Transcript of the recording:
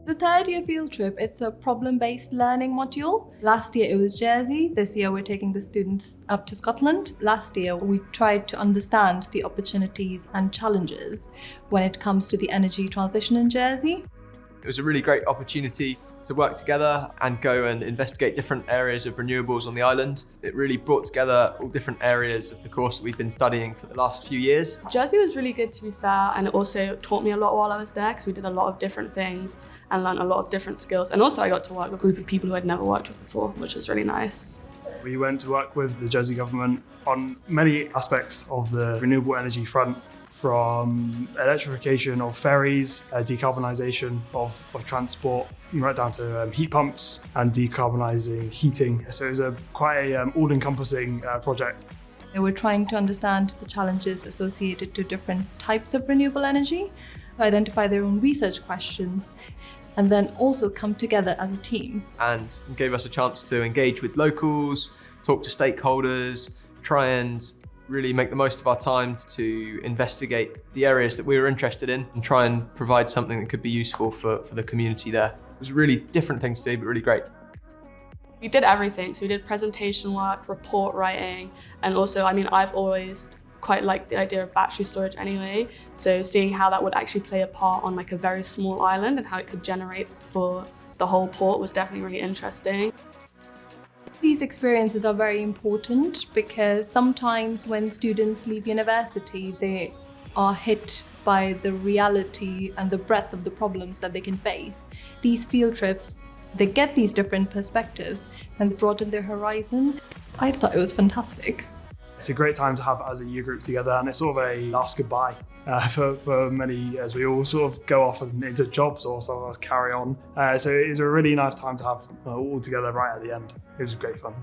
The third year field trip, it's a problem-based learning module. Last year it was Jersey. This year we're taking the students up to Scotland. Last year we tried to understand the opportunities and challenges when it comes to the energy transition in Jersey. It was a really great opportunity to work together and go and investigate different areas of renewables on the island. It really brought together all different areas of the course that we've been studying for the last few years. Jersey was really good, to be fair, and it also taught me a lot while I was there because we did a lot of different things and learned a lot of different skills. And also I got to work with a group of people who I'd never worked with before, which was really nice. We went to work with the Jersey government on many aspects of the renewable energy front, from electrification of ferries, decarbonisation of transport, right down to heat pumps and decarbonising heating. So it was quite a all-encompassing project. They were trying to understand the challenges associated to different types of renewable energy, identify their own research questions, and then also come together as a team. And gave us a chance to engage with locals, talk to stakeholders, try and really make the most of our time to investigate the areas that we were interested in and try and provide something that could be useful for the community there. It was a really different thing to do, but really great. We did everything. So we did presentation work, report writing, and also, I've always quite liked the idea of battery storage anyway. So seeing how that would actually play a part on a very small island and how it could generate for the whole port was definitely really interesting. These experiences are very important because sometimes when students leave university, they are hit by the reality and the breadth of the problems that they can face. These field trips, they get these different perspectives and broaden their horizon. I thought it was fantastic. It's a great time to have as a year group together, and it's sort of a last goodbye for many years. We all sort of go off and into jobs, or some of us carry on. So it was a really nice time to have all together right at the end. It was great fun.